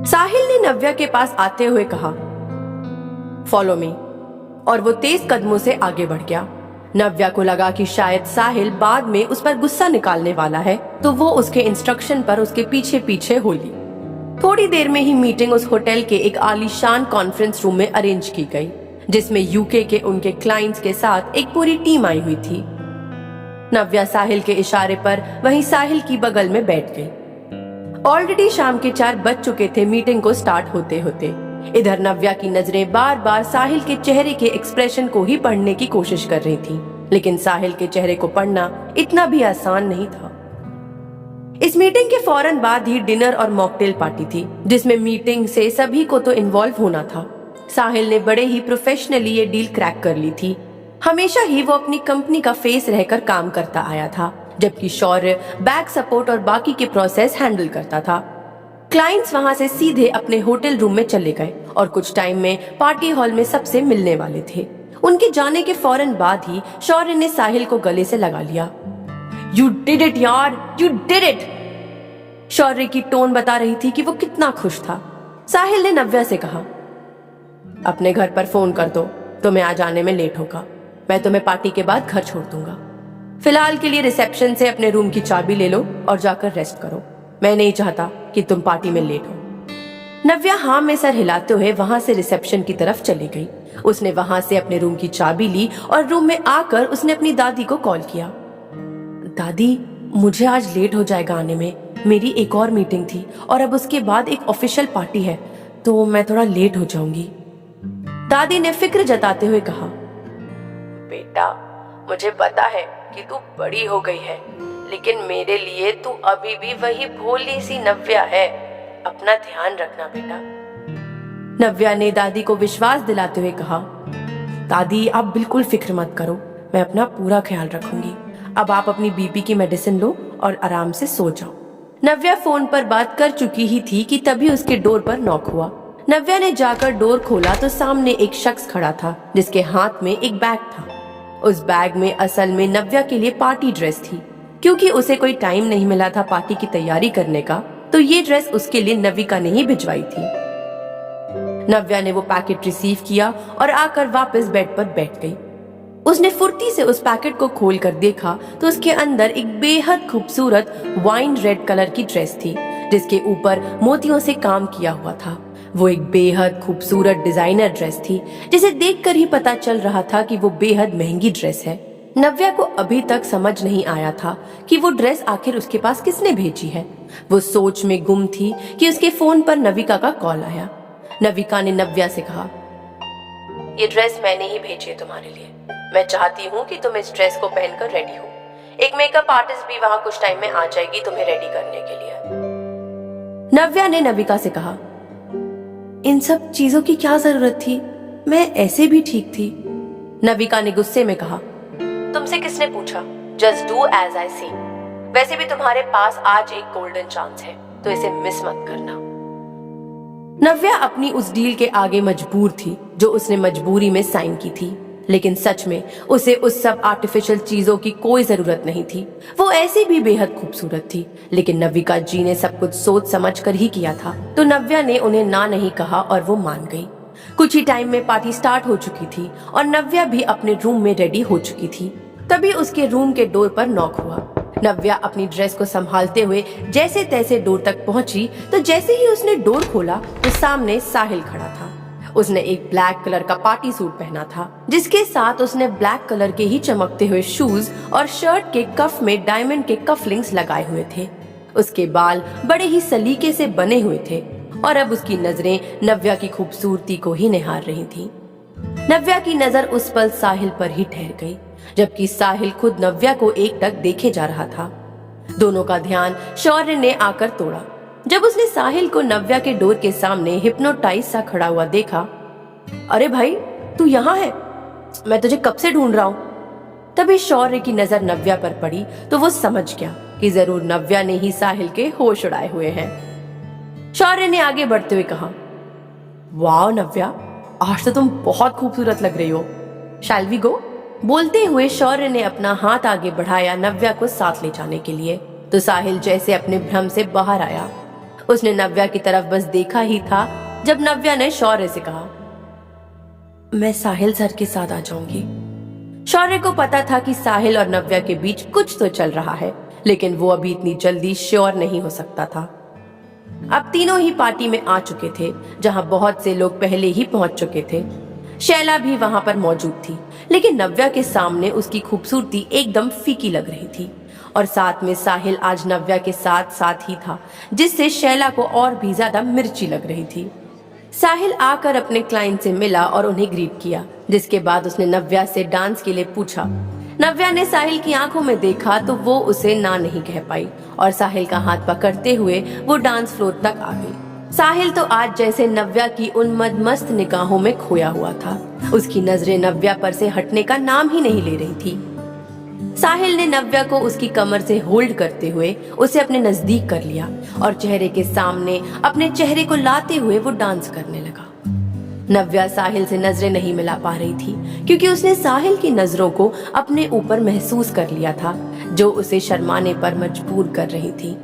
साहिल ने नव्या के पास आते हुए कहा, फॉलो मी, और वो तेज कदमों से आगे बढ़ गया। नव्या को लगा कि शायद साहिल बाद में उस पर गुस्सा निकालने वाला है, तो वो उसके इंस्ट्रक्शन पर उसके पीछे पीछे हो ली। थोड़ी देर में ही मीटिंग उस होटल के एक आलीशान कॉन्फ्रेंस रूम में अरेंज की गई, जिसमें यूके के उनके क्लाइंट्स के साथ एक पूरी टीम आई हुई थी। नव्या साहिल के इशारे पर वहीं साहिल की बगल में बैठ गई। ऑलरेडी शाम के 4 बज चुके थे मीटिंग को स्टार्ट होते होते। इधर नव्या की नजरें बार बार साहिल के चेहरे के एक्सप्रेशन को ही पढ़ने की कोशिश कर रही थी, लेकिन साहिल के चेहरे को पढ़ना इतना भी आसान नहीं था। इस मीटिंग के फौरन बाद ही डिनर और मॉकटेल पार्टी थी, जिसमें मीटिंग से सभी को तो इन्वॉल्व होना था। साहिल ने बड़े ही प्रोफेशनली ये डील क्रैक कर ली थी। हमेशा ही वो अपनी कंपनी का फेस रहकर काम करता आया था, जबकि शौर्य बैक सपोर्ट और बाकी के प्रोसेस हैंडल करता था। क्लाइंट्स वहां से सीधे अपने होटल रूम में चले गए और कुछ टाइम में पार्टी हॉल में सबसे मिलने वाले थे। उनके जाने के फौरन बाद ही शौर्य ने साहिल को गले से लगा लिया। यू डिड इट यार, यू डिड इट। शौर्य की टोन बता रही थी कि वो कितना खुश था। साहिल ने नव्या से कहा, अपने घर पर फोन कर दो, तुम्हें आज आने में लेट होगा। मैं तुम्हें पार्टी के बाद घर छोड़ दूंगा। फिलहाल के लिए रिसेप्शन से अपने रूम की चाबी ले लो और जाकर रेस्ट करो। मैं नहीं चाहता कि तुम पार्टी में लेट हो। नव्या हाँ में सर हिलाते हुए वहां से रिसेप्शन की तरफ चली गई। उसने वहां से अपने रूम की चाबी ली और रूम में आकर उसने अपनी दादी को कॉल किया। दादी, मुझे आज लेट हो जाएगा आने में, मेरी एक और मीटिंग थी और अब उसके बाद एक ऑफिशियल पार्टी है, तो मैं थोड़ा लेट हो जाऊंगी। दादी ने फिक्र जताते हुए कहा, बेटा, मुझे पता है कि तू बड़ी हो गई है, लेकिन मेरे लिए तू अभी भी वही भोली सी नव्या है। अपना ध्यान रखना बेटा। नव्या ने दादी को विश्वास दिलाते हुए कहा, दादी आप बिल्कुल फिक्र मत करो, मैं अपना पूरा ख्याल रखूंगी। अब आप अपनी बीपी की मेडिसिन लो और आराम से सो जाओ। नव्या फोन पर बात कर चुकी ही थी कि तभी उसके डोर पर नॉक हुआ। नव्या ने जाकर डोर खोला तो सामने एक शख्स खड़ा था, जिसके हाथ में एक बैग था। उस बैग में असल में नव्या के लिए पार्टी ड्रेस थी। क्योंकि उसे कोई टाइम नहीं मिला था पार्टी की तैयारी करने का, तो ये ड्रेस उसके लिए नविका ने ही भिजवाई थी। नव्या ने वो पैकेट रिसीव किया और आकर वापस बेड पर बैठ गई। उसने फुर्ती से उस पैकेट को खोल कर देखा तो उसके अंदर एक बेहद खूबसूरत वाइन रेड कलर की ड्रेस थी, जिसके ऊपर मोतियों से काम किया हुआ था। वो एक बेहद खूबसूरत डिजाइनर ड्रेस थी, जिसे देखकर ही पता चल रहा था कि वो बेहद महंगी ड्रेस है। नव्या को अभी तक समझ नहीं आया था कि वो ड्रेस आखिर उसके पास किसने भेजी है। वो सोच में गुम थी कि उसके फोन पर नविका का कॉल आया। नविका ने नव्या से कहा, ये ड्रेस मैंने ही भेजी है तुम्हारे लिए। मैं चाहती हूँ कि तुम इस ड्रेस को पहनकर रेडी हो। एक मेकअप आर्टिस्ट भी वहाँ कुछ टाइम में आ जाएगी तुम्हें रेडी करने के लिए। नव्या ने नविका से कहा, इन सब चीजों की क्या जरूरत थी, मैं ऐसे भी ठीक थी। नविका ने गुस्से में कहा, तुमसे किसने पूछा? जस्ट डू एज आई से। वैसे भी तुम्हारे पास आज एक गोल्डन चांस है, तो इसे मिस मत करना। नव्या अपनी उस डील के आगे मजबूर थी जो उसने मजबूरी में साइन की थी, लेकिन सच में उसे उस सब आर्टिफिशियल चीजों की कोई जरूरत नहीं थी। वो ऐसे भी बेहद खूबसूरत थी, लेकिन नविका जी ने सब कुछ सोच समझ कर ही किया था, तो नव्या ने उन्हें ना नहीं कहा और वो मान गई। कुछ ही टाइम में पार्टी स्टार्ट हो चुकी थी और नव्या भी अपने रूम में रेडी हो चुकी थी। तभी उसके रूम के डोर पर नॉक हुआ। नव्या अपनी ड्रेस को संभालते हुए जैसे तैसे डोर तक पहुंची, तो जैसे ही उसने डोर खोला तो सामने साहिल खड़ा था। उसने एक ब्लैक कलर का पार्टी सूट पहना था, जिसके साथ उसने ब्लैक कलर के ही चमकते हुए शूज और शर्ट के कफ में डायमंड के कफलिंग्स लगाए हुए थे। उसके बाल बड़े ही सलीके से बने हुए थे और अब उसकी नजरें नव्या की खूबसूरती को ही निहार रही थी। नव्या की नजर उस पल साहिल पर ही ठहर गई, जबकि साहिल खुद नव्या को एकटक देखे जा रहा था। दोनों का ध्यान शौर्य ने आकर तोड़ा। जब उसने साहिल को नव्या के डोर के सामने हिप्नोटाइज सा खड़ा हुआ देखा, अरे भाई तू यहाँ है, मैं तुझे कब से ढूंढ रहा हूँ। तभी शौर्य की नजर नव्या पर पड़ी तो वो समझ गया कि जरूर नव्या ने ही साहिल के होश उड़ाए हुए हैं। शौर्य ने आगे बढ़ते हुए कहा, वाह नव्या, आज तो तुम बहुत खूबसूरत लग रही हो, शैल वी गो। बोलते हुए शौर्य ने अपना हाथ आगे बढ़ाया नव्या को साथ ले जाने के लिए, तो साहिल जैसे अपने भ्रम से बाहर आया। उसने नव्या की तरफ बस देखा ही था जब नव्या ने शौर्य से कहा, मैं साहिल सर के साथ आ जाऊंगी। शौर्य को पता था कि साहिल और नव्या के बीच कुछ तो चल रहा है, लेकिन वो अभी इतनी जल्दी श्योर नहीं हो सकता था। अब तीनों ही पार्टी में आ चुके थे, जहां बहुत से लोग पहले ही पहुंच चुके थे। शैला भी वहां पर मौजूद थी, लेकिन नव्या के सामने उसकी खूबसूरती एकदम फीकी लग रही थी। और साथ में साहिल आज नव्या के साथ साथ ही था, जिससे शैला को और भी ज्यादा मिर्ची लग रही थी। साहिल आकर अपने क्लाइंट से मिला और उन्हें ग्रीट किया, जिसके बाद उसने नव्या से डांस के लिए पूछा। नव्या ने साहिल की आंखों में देखा तो वो उसे ना नहीं कह पाई और साहिल का हाथ पकड़ते हुए वो डांस फ्लोर तक आ गई। साहिल तो आज जैसे नव्या की उन मस्त निगाहों में खोया हुआ था। उसकी नजरें नव्या पर से हटने का नाम ही नहीं ले रही थी। साहिल ने नव्या को उसकी कमर से होल्ड करते हुए उसे अपने नजदीक कर लिया और चेहरे के सामने अपने चेहरे को लाते हुए वो डांस करने लगा। नव्या साहिल से नजरें नहीं मिला पा रही थी, क्योंकि उसने साहिल की नजरों को अपने ऊपर महसूस कर लिया था, जो उसे शर्माने पर मजबूर कर रही थी।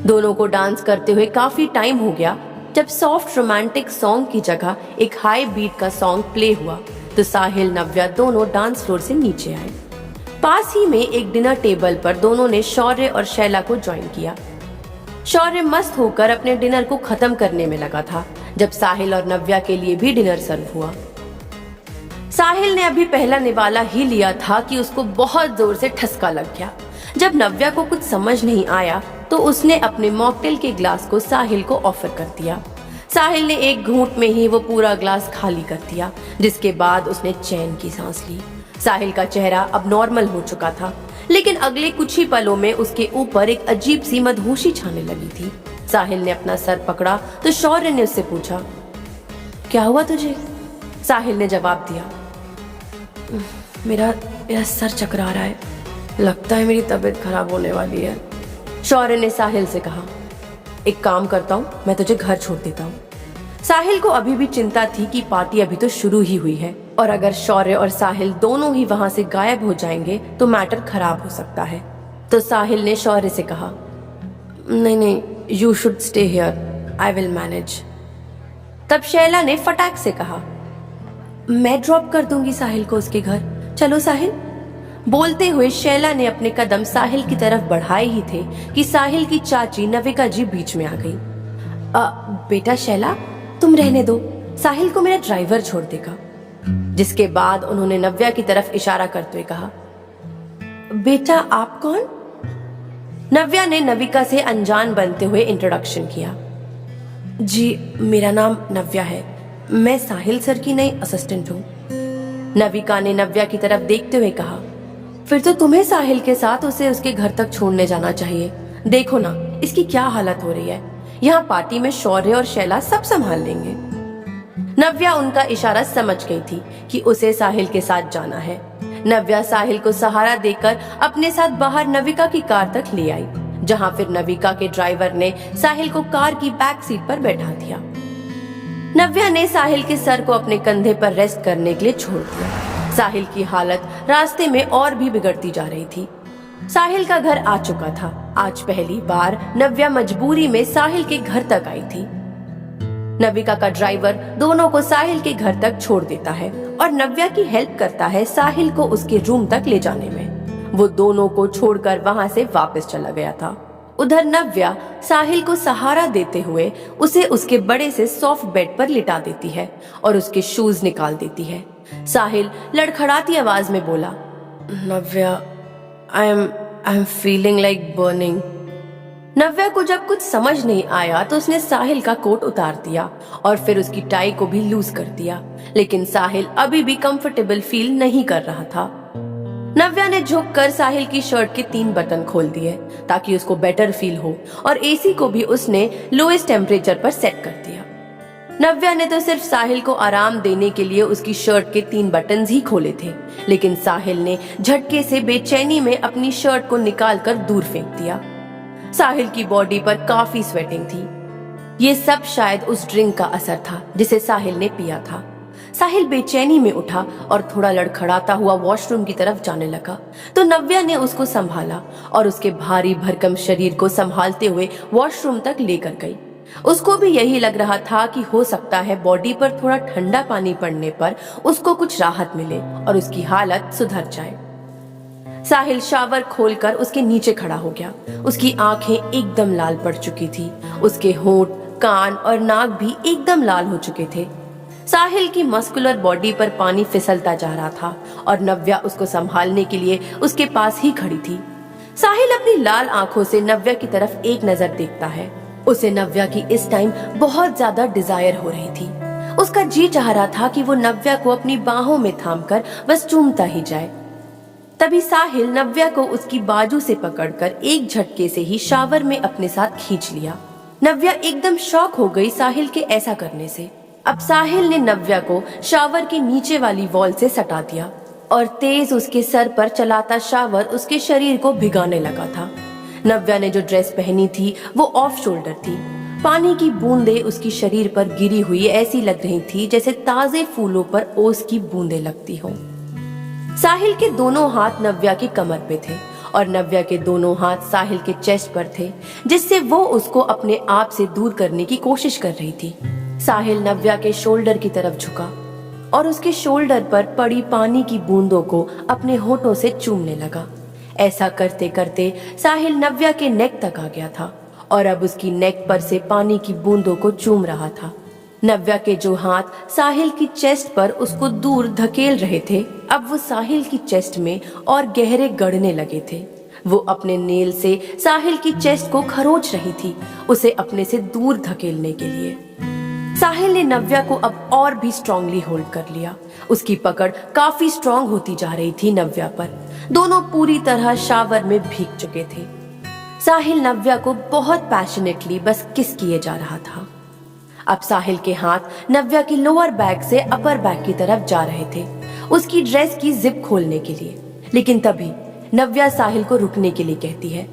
दोनों को डांस करते हुए काफी टाइम हो गया। जब सॉफ्ट रोमांटिक सॉन्ग की जगह एक हाई बीट का सॉन्ग प्ले हुआ तो साहिल नव्या दोनों डांस फ्लोर से नीचे आए। पास ही में एक डिनर टेबल पर दोनों ने शौर्य और शैला को ज्वाइन किया। शौर्य मस्त होकर अपने डिनर को खत्म करने में लगा था जब साहिल और नव्या के लिए भी डिनर सर्व हुआ। साहिल ने अभी पहला निवाला ही लिया था कि उसको बहुत जोर से ठसका लग गया। जब नव्या को कुछ समझ नहीं आया तो उसने अपने मॉकटेल के ग्लास को साहिल को ऑफर कर दिया। साहिल ने एक घूंट में ही वो पूरा ग्लास खाली कर दिया, जिसके बाद उसने चैन की सांस ली। साहिल का चेहरा अब नॉर्मल हो चुका था, लेकिन अगले कुछ ही पलों में उसके ऊपर एक अजीब सी मदहोशी छाने लगी थी। साहिल ने अपना सर पकड़ा तो शौर्य ने उससे पूछा, क्या हुआ तुझे? साहिल ने जवाब दिया, मेरा सर चकरा रहा है, लगता है मेरी तबीयत खराब होने वाली है। शौर्य ने साहिल से कहा, एक काम करता हूँ, मैं तुझे घर छोड़ देता हूँ। साहिल को अभी भी चिंता थी कि पार्टी अभी तो शुरू ही हुई है और अगर शौर्य और साहिल दोनों ही वहां से गायब हो जाएंगे तो मैटर खराब हो सकता है। तो साहिल ने शौर्य से कहा, नहीं, you should stay here, I will manage. तब शैला ने फटाक से कहा, मैं ड्रॉप कर दूंगी साहिल को उसके घर, चलो साहिल। बोलते हुए शैला ने अपने कदम साहिल की तरफ बढ़ाए ही थे कि साहिल की चाची नविका जी बीच में आ गई। बेटा शैला, तुम रहने दो, साहिल को मेरा ड्राइवर छोड़ देगा। जिसके बाद उन्होंने नव्या की तरफ इशारा करते हुए कहा, बेटा आप कौन? नव्या ने नविका से अनजान बनते हुए इंट्रोडक्शन किया। जी, मेरा नाम नव्या है, मैं साहिल सर की नई असिस्टेंट हूँ। नविका ने नव्या की तरफ देखते हुए कहा, फिर तो तुम्हें साहिल के साथ उसे उसके घर तक छोड़ने जाना चाहिए। देखो ना इसकी क्या हालत हो रही है, यहाँ पार्टी में शौर्य और शैला सब संभाल लेंगे। नव्या उनका इशारा समझ गई थी कि उसे साहिल के साथ जाना है। नव्या साहिल को सहारा देकर अपने साथ बाहर नविका की कार तक ले आई, जहाँ फिर नविका के ड्राइवर ने साहिल को कार की बैक सीट पर बैठा दिया। नव्या ने साहिल के सर को अपने कंधे पर रेस्ट करने के लिए छोड़ दिया। साहिल की हालत रास्ते में और भी बिगड़ती जा रही थी। साहिल का घर आ चुका था। आज पहली बार नव्या मजबूरी में साहिल के घर तक आई थी। नविका का ड्राइवर दोनों को साहिल के घर तक छोड़ देता है और नव्या की हेल्प करता है साहिल को उसके रूम तक ले जाने में। वो दोनों को छोड़कर वहां से वापस चला गया था। उधर नव्या साहिल को सहारा देते हुए उसे उसके बड़े से सॉफ्ट बेड पर लिटा देती है और उसके शूज निकाल देती है। साहिल लड़खड़ाती आवाज में बोला, Navya, I am feeling like burning. Navya को जब कुछ समझ नहीं आया तो उसने साहिल का कोट उतार दिया और फिर उसकी टाई को भी लूज कर दिया, लेकिन साहिल अभी भी कंफर्टेबल फील नहीं कर रहा था। नव्या ने झुककर साहिल की शर्ट के 3 बटन खोल दिए ताकि उसको बेटर फील हो और एसी को भी उसने लोएस्ट टेम्परेचर पर सेट कर दिया। नव्या ने तो सिर्फ साहिल को आराम देने के लिए उसकी शर्ट के 3 बटन ही खोले थे, लेकिन साहिल ने झटके से बेचैनी में अपनी शर्ट को निकालकर दूर फेंक दिया। साहिल की बॉडी पर काफी स्वेटिंग थी। ये सब शायद उस ड्रिंक का असर था जिसे साहिल ने पिया था। साहिल बेचैनी में उठा और थोड़ा लड़खड़ाता हुआ वॉशरूम की तरफ जाने लगा तो नव्या ने उसको संभाला और उसके भारी भरकम शरीर को संभालते हुए वॉशरूम तक लेकर गई। उसको भी यही लग रहा था कि हो सकता है बॉडी पर थोड़ा ठंडा पानी पड़ने पर उसको कुछ राहत मिले और उसकी हालत सुधर जाए। साहिल शावर खोलकर उसके नीचे खड़ा हो गया। उसकी आंखें एकदम लाल पड़ चुकी थी। उसके होंठ, कान और नाक भी एकदम लाल हो चुके थे। साहिल की मस्कुलर बॉडी पर पानी फिसलता जा रहा था और नव्या उसको संभालने के लिए उसके पास ही खड़ी थी। साहिल अपनी लाल आंखों से नव्या की तरफ एक नजर देखता है। उसे नव्या की इस टाइम बहुत ज्यादा डिजायर हो रही थी। उसका जी चाह रहा था कि वो नव्या को अपनी बाहों में थामकर बस चूमता ही जाए। तभी साहिल नव्या को उसकी बाजू से पकड़कर एक झटके से ही शावर में अपने साथ खींच लिया। नव्या एकदम शॉक हो गई साहिल के ऐसा करने से। अब साहिल ने नव्या को शावर के नीचे वाली वॉल से सटा दिया और तेज उसके सर पर चलाता शावर उसके शरीर को भिगाने लगा था। नव्या ने जो ड्रेस पहनी थी वो ऑफ शोल्डर थी। पानी की बूंदें उसकी शरीर पर गिरी हुई ऐसी लग रही थी जैसे ताजे फूलों पर ओस की बूंदें लगती हों। साहिल के दोनों हाथ नव्या की कमर पे थे और नव्या के दोनों हाथ साहिल के चेस्ट पर थे, जिससे वो उसको अपने आप से दूर करने की कोशिश कर रही थी। साहिल नव्या के शोल्डर की तरफ झुका और उसके शोल्डर पर पड़ी पानी की बूंदों को अपने होठों से चूमने लगा। ऐसा करते करते साहिल नव्या के नेक तक आ गया था और अब उसकी नेक पर से पानी की बूंदों को चूम रहा था। नव्या के जो हाथ साहिल की चेस्ट पर उसको दूर धकेल रहे थे, अब वो साहिल की चेस्ट में और गहरे गड़ने लगे थे। वो अपने नेल से साहिल की चेस्ट को खरोच रही थी, उसे अपने से दूर धकेलने के लिए। साहिल ने नव्या को अब और भी स्ट्रांगली होल्ड कर लिया। उसकी पकड़ काफी स्ट्रांग होती जा रही थी नव्या पर। दोनों पूरी तरह शावर में भीग चुके थे। साहिल नव्या को बहुत पैशनेटली बस किस किए जा रहा था। अब साहिल के हाथ नव्या की लोअर बैक से अपर बैक की तरफ जा रहे थे, उसकी ड्रेस की जिप खोलने के लिए। लेकिन तभी नव्या साहिल को रुकने के लिए कहती है।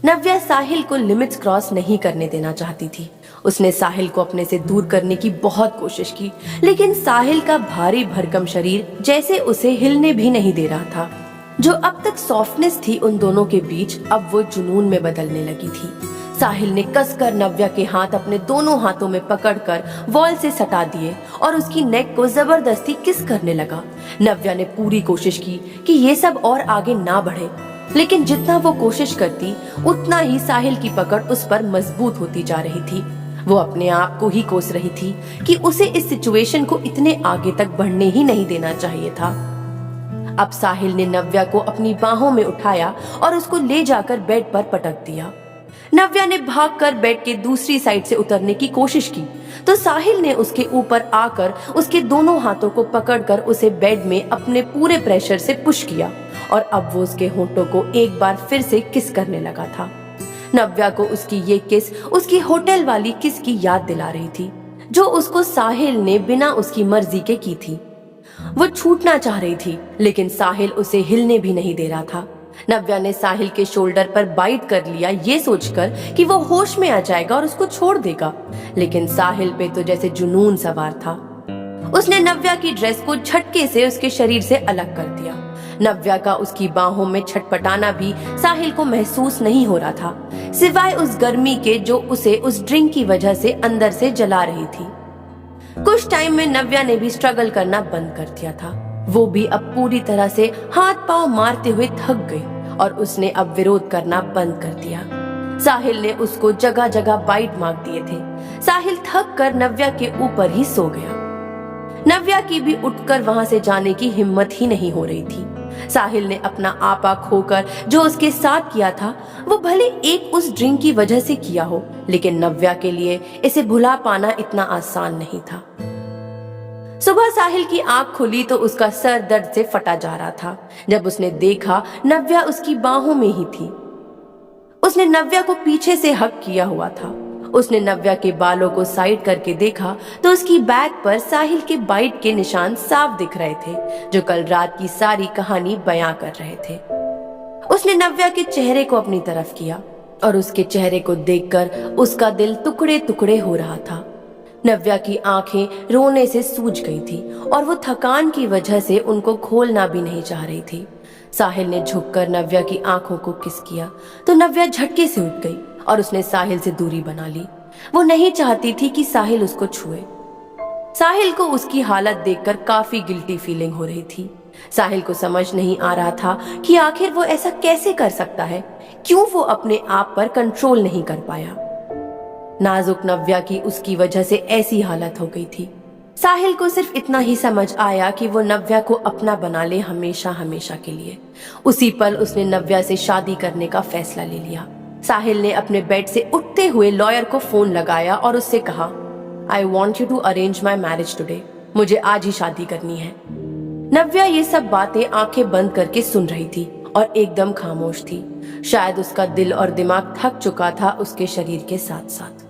नव्या साहिल को लिमिट्स क्रॉस नहीं करने देना चाहती थी। उसने साहिल को अपने से दूर करने की बहुत कोशिश की, लेकिन साहिल का भारी भरकम शरीर जैसे उसे हिलने भी नहीं दे रहा था। जो अब तक सॉफ्टनेस थी उन दोनों के बीच, अब वो जुनून में बदलने लगी थी। साहिल ने कसकर नव्या के हाथ अपने दोनों हाथों में पकड़कर वॉल से सटा दिए और उसकी नेक को जबरदस्ती किस करने लगा। नव्या ने पूरी कोशिश की कि ये सब और आगे ना बढ़े, लेकिन जितना वो कोशिश करती उतना ही साहिल की पकड़ उस पर मजबूत होती जा रही थी। वो अपने आप को ही कोस रही थी कि उसे इस सिचुएशन को इतने आगे तक बढ़ने ही नहीं देना चाहिए था। अब साहिल ने नव्या को अपनी बाहों में उठाया और उसको ले जाकर बेड पर पटक दिया। नव्या ने भागकर बेड के दूसरी साइड से उतरने की कोशिश की तो साहिल ने उसके ऊपर आकर उसके दोनों हाथों को पकड़कर उसे बेड में अपने पूरे प्रेशर से पुश किया और अब वो उसके होठों को एक बार फिर से किस करने लगा था। नव्या को उसकी ये किस उसकी होटल वाली किस की याद दिला रही थी, जो उसको साहिल ने बिना उसकी मर्जी के की थी। वो छूटना चाह रही थी, लेकिन साहिल उसे हिलने भी नहीं दे रहा था। नव्या ने साहिल के शोल्डर पर बाइट कर लिया, ये सोचकर कि वो होश में आ जाएगा और उसको छोड़ देगा, लेकिन साहिल पे तो जैसे जुनून सवार था। उसने नव्या की ड्रेस को झटके से उसके शरीर से अलग कर दिया। नव्या का उसकी बाहों में छटपटाना भी साहिल को महसूस नहीं हो रहा था, सिवाय उस गर्मी के जो उसे उस ड्रिंक की वजह से अंदर से जला रही थी। कुछ टाइम में नव्या ने भी स्ट्रगल करना बंद कर दिया था। वो भी अब पूरी तरह से हाथ पांव मारते हुए थक गई और उसने अब विरोध करना बंद कर दिया। साहिल ने उसको जगह जगह बाइट मार दिए थे। साहिल थक कर नव्या के ऊपर ही सो गया। नव्या की भी उठकर वहां से जाने की हिम्मत ही नहीं हो रही थी। साहिल ने अपना आपा खोकर जो उसके साथ किया था वो भले एक उस ड्रिंक की वजह से किया हो, लेकिन नव्या के लिए इसे भुला पाना इतना आसान नहीं था। सुबह साहिल की आंख खुली तो उसका सर दर्द से फटा जा रहा था। जब उसने देखा नव्या उसकी बाहों में ही थी। उसने नव्या को पीछे से हक किया हुआ था। उसने नव्या के बालों को साइड करके देखा तो उसकी बैक पर साहिल के बाइट के निशान साफ दिख रहे थे, जो कल रात की सारी कहानी बयां कर रहे थे। उसने नव्या के चेहरे को अपनी तरफ किया और उसके चेहरे को देखकर उसका दिल टुकड़े टुकड़े हो रहा था। नव्या की आंखें रोने से सूज गई थी और वो थकान की वजह से उनको खोलना भी नहीं चाह रही थी। साहिल ने झुककर नव्या की आंखों को किस किया तो नव्या झटके से उठ गई और उसने साहिल से दूरी बना ली। वो नहीं चाहती थी कि साहिल उसको छुए। साहिल को उसकी हालत देखकर काफी गिल्टी फीलिंग हो रही थी। साहिल को समझ नहीं आ रहा था कि आखिर वो ऐसा कैसे कर सकता है, क्यों वो अपने आप पर कंट्रोल नहीं कर पाया। नाजुक नव्या की उसकी वजह से ऐसी हालत हो गई थी। साहिल को सिर्फ इतना ही समझ आया कि वो नव्या को अपना बना ले हमेशा हमेशा के लिए। उसी पल उसने नव्या से शादी करने का फैसला ले लिया। साहिल ने अपने बेड से उठते हुए लॉयर को फोन लगाया और उससे कहा, I want you to arrange my marriage today. मुझे आज ही शादी करनी है। नव्या ये सब बातें आंखें बंद करके सुन रही थी और एकदम खामोश थी। शायद उसका दिल और दिमाग थक चुका था उसके शरीर के साथ साथ।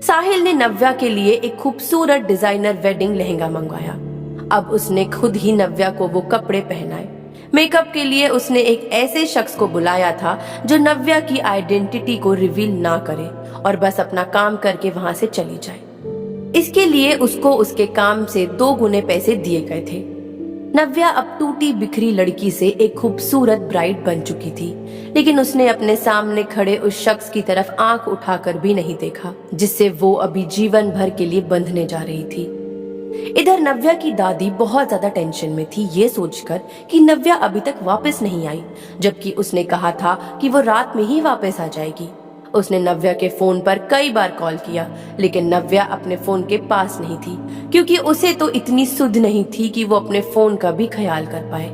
साहिल ने नव्या के लिए एक खूबसूरत डिजाइनर वेडिंग लहंगा मंगवाया। अब उसने खुद ही नव्या को वो कपड़े पहनाए। मेकअप के लिए उसने एक ऐसे शख्स को बुलाया था जो नव्या की आइडेंटिटी को रिवील ना करे और बस अपना काम करके वहां से चली जाए। इसके लिए उसको उसके काम से 2 गुने पैसे दिए गए थे। नव्या अब टूटी बिखरी लड़की से एक खूबसूरत ब्राइड बन चुकी थी, लेकिन उसने अपने सामने खड़े उस शख्स की तरफ आंख उठाकर भी नहीं देखा जिससे वो अभी जीवन भर के लिए बंधने जा रही थी। इधर नव्या की दादी बहुत ज्यादा टेंशन में थी ये सोचकर कि नव्या अभी तक वापस नहीं आई, जबकि उसने कहा था कि वो रात में ही वापस आ जाएगी। उसने नव्या के फोन पर कई बार कॉल किया, लेकिन नव्या अपने फोन के पास नहीं थी, क्योंकि उसे तो इतनी सुध नहीं थी कि वो अपने फोन का भी ख्याल कर पाए।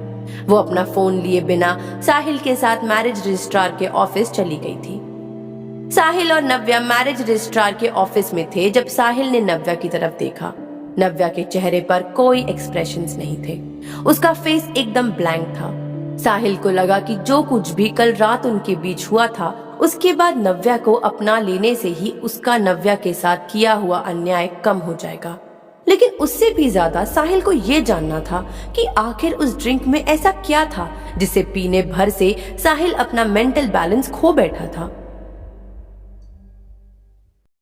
वो अपना फोन लिए बिना साहिल के साथ मैरिज रजिस्ट्रार के ऑफिस चली गई थी। साहिल और नव्या मैरिज रजिस्ट्रार के ऑफिस में थे जब साहिल ने नव्या की तरफ देखा। नव्या के चेहरे पर कोई एक्सप्रेशंस नहीं थे। उसका फेस एकदम ब्लैंक था। साहिल को लगा कि जो कुछ भी कल रात उनके बीच हुआ था, उसके बाद नव्या को अपना लेने से ही उसका नव्या के साथ किया हुआ अन्याय कम हो जाएगा। लेकिन उससे भी ज्यादा साहिल को ये जानना था कि आखिर उस ड्रिंक में ऐसा क्या था जिसे पीने भर से साहिल अपना मेंटल बैलेंस खो बैठा था।